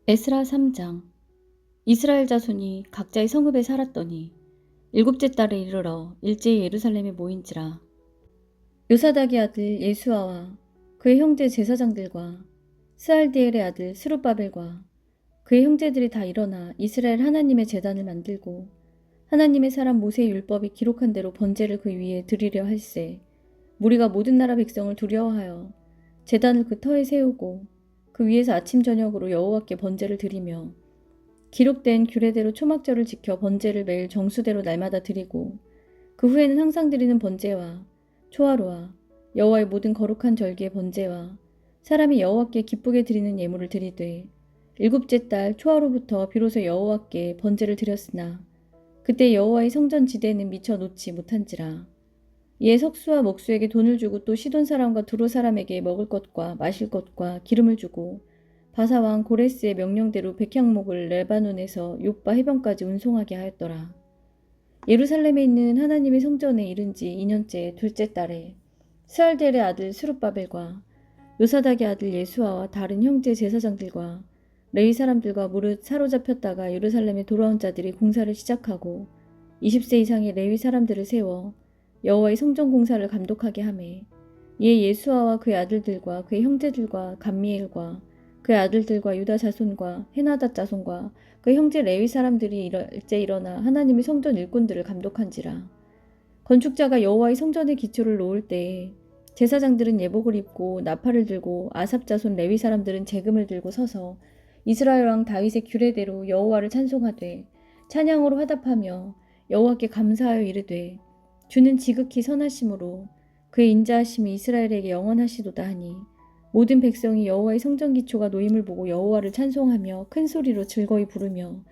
에스라 3장. 이스라엘 자손이 각자의 성읍에 살았더니 일곱째 달에 이르러 일제히 예루살렘에 모인지라. 요사닥의 아들 예수아와 그의 형제 제사장들과 스알디엘의 아들 스룹바벨과 그의 형제들이 다 일어나 이스라엘 하나님의 제단을 만들고 하나님의 사람 모세의 율법이 기록한 대로 번제를 그 위에 드리려 할세. 무리가 모든 나라 백성을 두려워하여 제단을 그 터에 세우고 그 위에서 아침 저녁으로 여호와께 번제를 드리며 기록된 규례대로 초막절을 지켜 번제를 매일 정수대로 날마다 드리고 그 후에는 항상 드리는 번제와 초하루와 여호와의 모든 거룩한 절기의 번제와 사람이 여호와께 기쁘게 드리는 예물을 드리되 일곱째 달 초하루부터 비로소 여호와께 번제를 드렸으나 그때 여호와의 성전 지대는 미처 놓지 못한지라. 이에 석수와 목수에게 돈을 주고 또 시돈 사람과 두로 사람에게 먹을 것과 마실 것과 기름을 주고 바사왕 고레스의 명령대로 백향목을 레바논에서 욥바 해변까지 운송하게 하였더라. 예루살렘에 있는 하나님의 성전에 이른 지 2년째 둘째 달에 스알델의 아들 스룹바벨과 요사닥의 아들 예수아와 다른 형제 제사장들과 레위 사람들과 무릇 사로잡혔다가 예루살렘에 돌아온 자들이 공사를 시작하고 20세 이상의 레위 사람들을 세워 여호와의 성전 공사를 감독하게 하매 이에 예수아와 그의 아들들과 그의 형제들과 감미엘과 그의 아들들과 유다 자손과 헤나닷 자손과 그의 형제 레위 사람들이 일제 일어나 하나님의 성전 일꾼들을 감독한지라. 건축자가 여호와의 성전의 기초를 놓을 때에 제사장들은 예복을 입고 나팔을 들고 아삽 자손 레위 사람들은 재금을 들고 서서 이스라엘 왕 다윗의 규례대로 여호와를 찬송하되 찬양으로 화답하며 여호와께 감사하여 이르되 주는 지극히 선하심으로 그의 인자하심이 이스라엘에게 영원하시도다 하니 모든 백성이 여호와의 성전 기초가 놓임을 보고 여호와를 찬송하며 큰 소리로 즐거이 부르며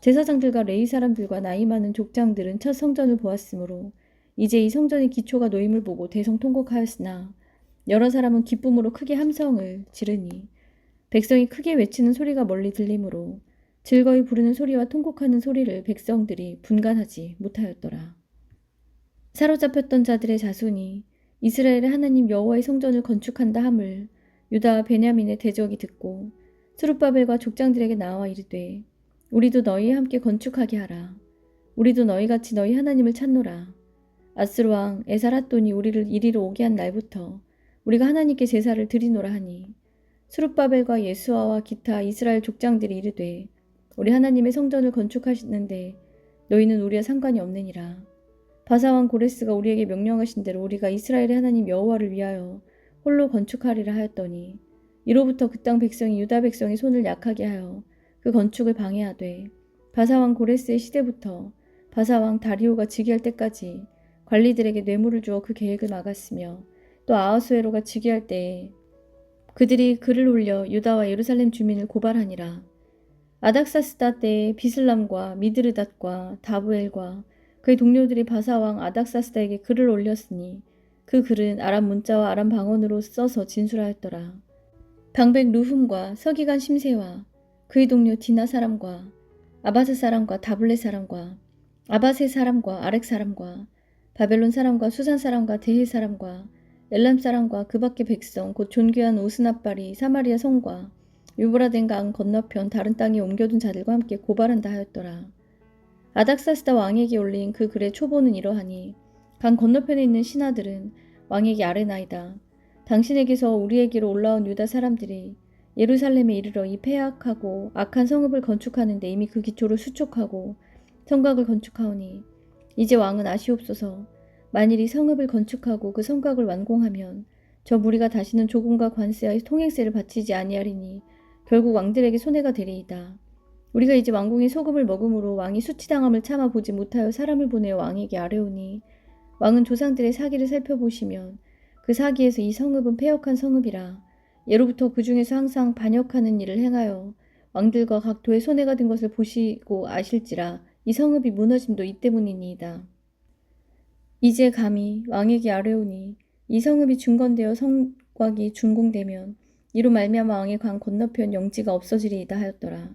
제사장들과 레위 사람들과 나이 많은 족장들은 첫 성전을 보았으므로 이제 이 성전의 기초가 놓임을 보고 대성통곡하였으나 여러 사람은 기쁨으로 크게 함성을 지르니 백성이 크게 외치는 소리가 멀리 들리므로 즐거이 부르는 소리와 통곡하는 소리를 백성들이 분간하지 못하였더라. 사로잡혔던 자들의 자손이 이스라엘의 하나님 여호와의 성전을 건축한다 함을 유다와 베냐민의 대적이 듣고 스룹바벨과 족장들에게 나와 이르되 우리도 너희와 함께 건축하게 하라. 우리도 너희같이 너희 하나님을 찾노라. 아스루 왕 에사라돈이 우리를 이리로 오게 한 날부터 우리가 하나님께 제사를 드리노라 하니 스룹바벨과 예수아와 기타 이스라엘 족장들이 이르되 우리 하나님의 성전을 건축하시는데 너희는 우리와 상관이 없느니라. 바사왕 고레스가 우리에게 명령하신 대로 우리가 이스라엘의 하나님 여호와를 위하여 홀로 건축하리라 하였더니 이로부터 그 땅 백성이 유다 백성의 손을 약하게 하여 그 건축을 방해하되 바사왕 고레스의 시대부터 바사왕 다리오가 즉위할 때까지 관리들에게 뇌물을 주어 그 계획을 막았으며 또 아하수에로가 즉위할 때에 그들이 글을 올려 유다와 예루살렘 주민을 고발하니라. 아닥사스다 때에 비슬람과 미드르닷과 다부엘과 그의 동료들이 바사왕 아닥사스다에게 글을 올렸으니 그 글은 아람 문자와 아람 방언으로 써서 진술하였더라. 방백 루훔과 서기관 심세와 그의 동료 디나 사람과 아바스 사람과 다블레 사람과 아바세 사람과 아렉 사람과 바벨론 사람과 수산 사람과 데헤 사람과 엘람 사람과 그 밖의 백성 곧 존귀한 오스나발이 사마리아 성과 유브라덴 강 건너편 다른 땅에 옮겨둔 자들과 함께 고발한다 하였더라. 아닥사스다 왕에게 올린 그 글의 초보는 이러하니 강 건너편에 있는 신하들은 왕에게 아뢰나이다. 당신에게서 우리에게로 올라온 유다 사람들이 예루살렘에 이르러 이 폐악하고 악한 성읍을 건축하는데 이미 그 기초를 수축하고 성곽을 건축하오니 이제 왕은 아시옵소서. 만일 이 성읍을 건축하고 그 성곽을 완공하면 저 무리가 다시는 조공과 관세와 통행세를 바치지 아니하리니 결국 왕들에게 손해가 되리이다. 우리가 이제 왕궁의 소금을 먹음으로 왕이 수치당함을 참아 보지 못하여 사람을 보내어 왕에게 아뢰오니 왕은 조상들의 사기를 살펴보시면 그 사기에서 이 성읍은 패역한 성읍이라 예로부터 그 중에서 항상 반역하는 일을 행하여 왕들과 각 도에 손해가 된 것을 보시고 아실지라 이 성읍이 무너짐도 이 때문이니이다. 이제 감히 왕에게 아뢰오니 이 성읍이 중건되어 성곽이 준공되면 이로 말미암아 왕의 강 건너편 영지가 없어지리이다 하였더라.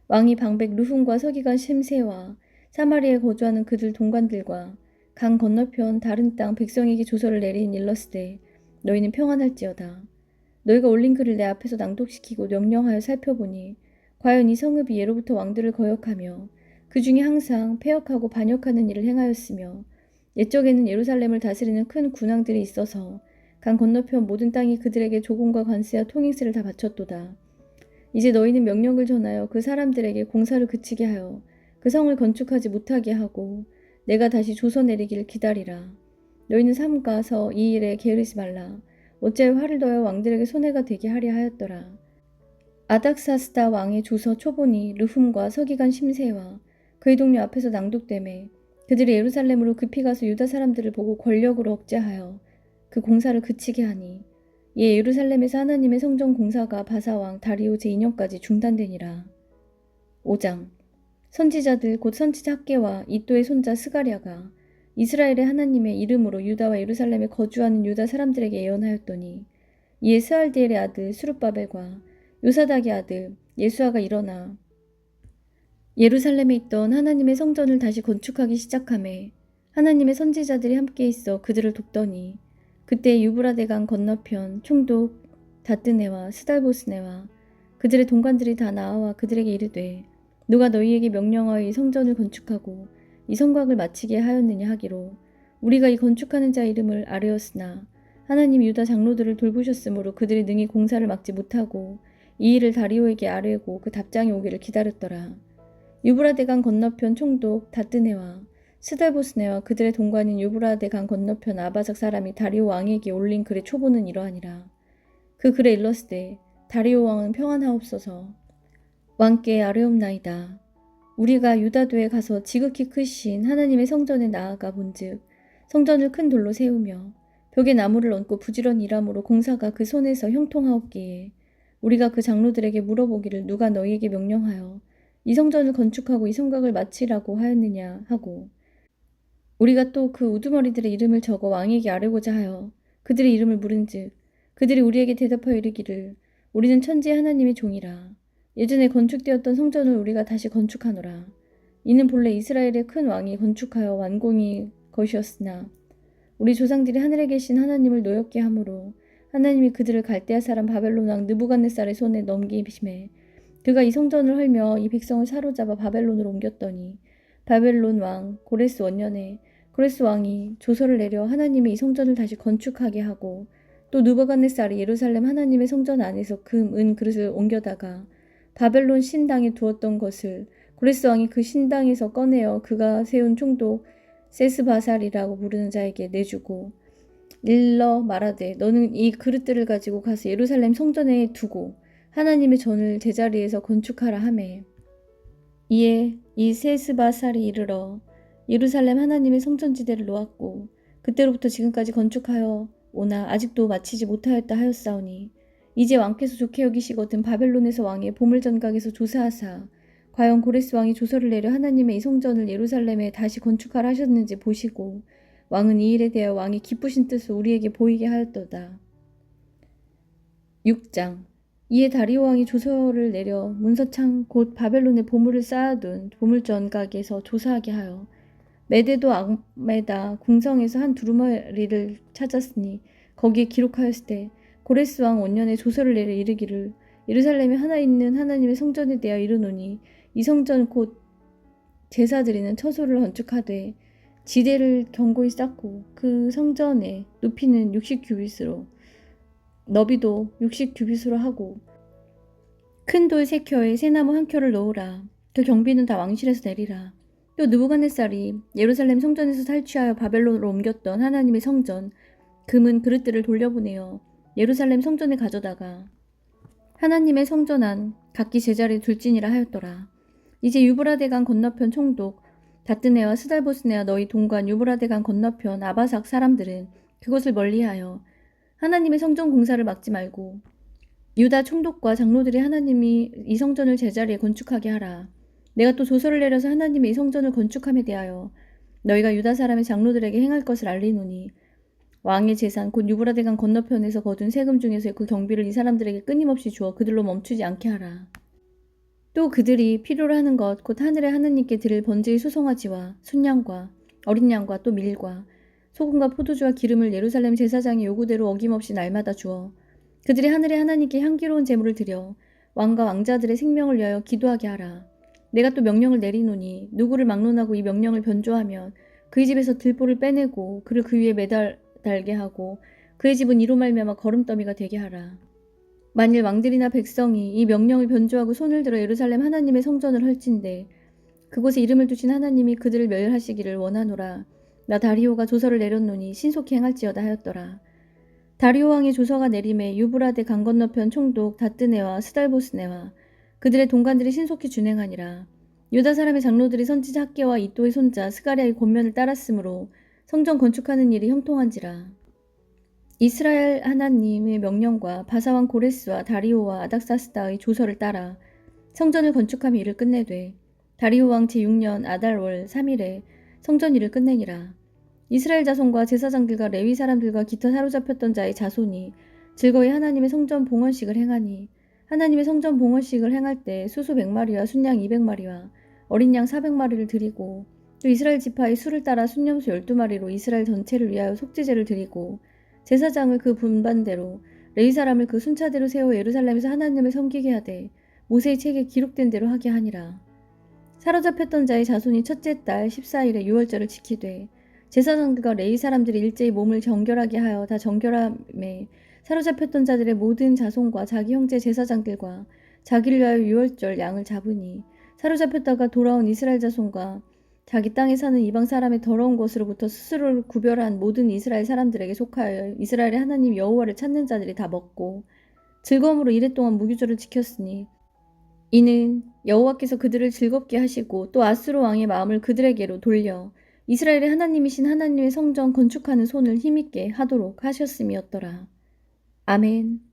왕이 방백 루훔과 서기관 심세와 사마리아에 거주하는 그들 동관들과 강 건너편 다른 땅 백성에게 조서를 내린 일러스되 너희는 평안할지어다. 너희가 올린 글을 내 앞에서 낭독시키고 명령하여 살펴보니 과연 이 성읍이 예로부터 왕들을 거역하며 그 중에 항상 패역하고 반역하는 일을 행하였으며 옛적에는 예루살렘을 다스리는 큰 군왕들이 있어서 강 건너편 모든 땅이 그들에게 조공과 관세와 통행세를 다 바쳤도다. 이제 너희는 명령을 전하여 그 사람들에게 공사를 그치게 하여 그 성을 건축하지 못하게 하고 내가 다시 조서 내리기를 기다리라. 너희는 삼가서 이 일에 게으르지 말라. 어찌하여 화를 더하여 왕들에게 손해가 되게 하려 하였더라. 아닥사스다 왕의 조서 초본이 르훔과 서기관 심세와 그의 동료 앞에서 낭독되매 그들이 예루살렘으로 급히 가서 유다 사람들을 보고 권력으로 억제하여 그 공사를 그치게 하니 이에 예루살렘에서 하나님의 성전 공사가 바사왕 다리오 제2년까지 중단되니라. 5장 선지자들 곧 선지자 학개와 이또의 손자 스가랴가 이스라엘의 하나님의 이름으로 유다와 예루살렘에 거주하는 유다 사람들에게 예언하였더니 이에 스알디엘의 아들 스룹바벨과 요사닥의 아들 예수아가 일어나 예루살렘에 있던 하나님의 성전을 다시 건축하기 시작하매 하나님의 선지자들이 함께 있어 그들을 돕더니 그때 유브라데강 건너편 총독 다뜨네와 스달보스네와 그들의 동관들이 다 나와 그들에게 이르되 누가 너희에게 명령하여 이 성전을 건축하고 이 성곽을 마치게 하였느냐 하기로 우리가 이 건축하는 자 이름을 아뢰었으나 하나님 유다 장로들을 돌보셨으므로 그들이 능히 공사를 막지 못하고 이 일을 다리오에게 아뢰고 그 답장이 오기를 기다렸더라. 유브라데강 건너편 총독 다뜨네와 스달보스네와 그들의 동관인 유브라데강 건너편 아바삭 사람이 다리오 왕에게 올린 글의 초보는 이러하니라. 그 글에 일렀으되 다리오 왕은 평안하옵소서. 왕께 아뢰옵나이다. 우리가 유다도에 가서 지극히 크신 하나님의 성전에 나아가 본즉 성전을 큰 돌로 세우며 벽에 나무를 얹고 부지런히 일함으로 공사가 그 손에서 형통하옵기에 우리가 그 장로들에게 물어보기를 누가 너희에게 명령하여 이 성전을 건축하고 이 성곽을 마치라고 하였느냐 하고 우리가 또 그 우두머리들의 이름을 적어 왕에게 아뢰고자 하여 그들의 이름을 물은즉 그들이 우리에게 대답하여 이르기를 우리는 천지의 하나님의 종이라. 예전에 건축되었던 성전을 우리가 다시 건축하노라. 이는 본래 이스라엘의 큰 왕이 건축하여 완공이 것이었으나 우리 조상들이 하늘에 계신 하나님을 노엽게 하므로 하나님이 그들을 갈대아 사람 바벨론 왕 느부갓네살의 손에 넘기심에 그가 이 성전을 헐며 이 백성을 사로잡아 바벨론으로 옮겼더니 바벨론 왕 고레스 원년에 고레스 왕이 조서를 내려 하나님의 이 성전을 다시 건축하게 하고 또 느부갓네살이 예루살렘 하나님의 성전 안에서 금, 은 그릇을 옮겨다가 바벨론 신당에 두었던 것을 고레스 왕이 그 신당에서 꺼내어 그가 세운 총독 세스바살이라고 부르는 자에게 내주고 일러 말하되 너는 이 그릇들을 가지고 가서 예루살렘 성전에 두고 하나님의 전을 제자리에서 건축하라 하매 이에 이 세스바살이 이르러 예루살렘 하나님의 성전지대를 놓았고 그때로부터 지금까지 건축하여 오나 아직도 마치지 못하였다 하였사오니 이제 왕께서 좋게 여기시거든 바벨론에서 왕의 보물전각에서 조사하사 과연 고레스 왕이 조서를 내려 하나님의 이 성전을 예루살렘에 다시 건축하라 하셨는지 보시고 왕은 이 일에 대하여 왕이 기쁘신 뜻을 우리에게 보이게 하였도다. 6장 이에 다리오 왕이 조서를 내려 문서창 곧 바벨론에 보물을 쌓아둔 보물전각에서 조사하게 하여 메데도 악메다 궁성에서 한 두루마리를 찾았으니 거기에 기록하였을 때 고레스 왕 원년에 조서를 내려 이르기를 예루살렘에 하나 있는 하나님의 성전에 대하여 이르노니 이 성전 곧 제사 드리는 처소를 건축하되 지대를 견고히 쌓고 그 성전의 높이는 60규빗으로 너비도 60규빗으로 하고 큰 돌 3켜에 새나무 1켜를 넣으라. 그 경비는 다 왕실에서 내리라. 또 느부갓네살이 예루살렘 성전에서 탈취하여 바벨론으로 옮겼던 하나님의 성전 금은 그릇들을 돌려보내어 예루살렘 성전에 가져다가 하나님의 성전 안 각기 제자리에 둘지니라 하였더라. 이제 유브라데강 건너편 총독 다뜨네와 스달보스네와 너희 동관 유브라데강 건너편 아바삭 사람들은 그것을 멀리하여 하나님의 성전 공사를 막지 말고 유다 총독과 장로들이 하나님이 이 성전을 제자리에 건축하게 하라. 내가 또 조서를 내려서 하나님의 이 성전을 건축함에 대하여 너희가 유다 사람의 장로들에게 행할 것을 알리노니 왕의 재산 곧 유브라데강 건너편에서 거둔 세금 중에서 그 경비를 이 사람들에게 끊임없이 주어 그들로 멈추지 않게 하라. 또 그들이 필요로 하는 것 곧 하늘의 하느님께 드릴 번제의 수송아지와 순양과 어린 양과 또 밀과 소금과 포도주와 기름을 예루살렘 제사장의 요구대로 어김없이 날마다 주어 그들이 하늘의 하나님께 향기로운 제물을 드려 왕과 왕자들의 생명을 위하여 기도하게 하라. 내가 또 명령을 내리노니 누구를 막론하고 이 명령을 변조하면 그의 집에서 들보를 빼내고 그를 그 위에 매달게 하고 그의 집은 이로 말미암아 거름더미가 되게 하라. 만일 왕들이나 백성이 이 명령을 변조하고 손을 들어 예루살렘 하나님의 성전을 헐진대 그곳에 이름을 두신 하나님이 그들을 멸하시기를 원하노라. 나 다리오가 조서를 내렸노니 신속히 행할지어다 하였더라. 다리오 왕의 조서가 내림에 유브라데 강 건너편 총독 다뜨네와 스달보스네와 그들의 동관들이 신속히 준행하니라. 유다 사람의 장로들이 선지자 학개와 이또의 손자 스가랴의 권면을 따랐으므로 성전 건축하는 일이 형통한지라. 이스라엘 하나님의 명령과 바사왕 고레스와 다리오와 아닥사스다의 조서를 따라 성전을 건축함이 일을 끝내되 다리오 왕 제6년 아달월 3일에 성전 일을 끝내니라. 이스라엘 자손과 제사장들과 레위 사람들과 기타 사로잡혔던 자의 자손이 즐거이 하나님의 성전 봉헌식을 행하니 하나님의 성전 봉헌식을 행할 때 수수 100마리와 순양 200마리와 어린 양 400마리를 드리고 또 이스라엘 지파의 수를 따라 순염소 12마리로 이스라엘 전체를 위하여 속죄제를 드리고 제사장을 그 분반대로 레위 사람을 그 순차대로 세워 예루살렘에서 하나님을 섬기게 하되 모세의 책에 기록된 대로 하게 하니라. 사로잡혔던 자의 자손이 첫째 달 14일에 유월절을 지키되 제사장들과 레위 사람들이 일제히 몸을 정결하게 하여 다 정결함에 사로잡혔던 자들의 모든 자손과 자기 형제 제사장들과 자기를 위하여 유월절 양을 잡으니 사로잡혔다가 돌아온 이스라엘 자손과 자기 땅에 사는 이방 사람의 더러운 것으로부터 스스로를 구별한 모든 이스라엘 사람들에게 속하여 이스라엘의 하나님 여호와를 찾는 자들이 다 먹고 즐거움으로 이랫동안 무교절을 지켰으니 이는 여호와께서 그들을 즐겁게 하시고 또 아수르 왕의 마음을 그들에게로 돌려 이스라엘의 하나님이신 하나님의 성전 건축하는 손을 힘있게 하도록 하셨음이었더라. 아멘.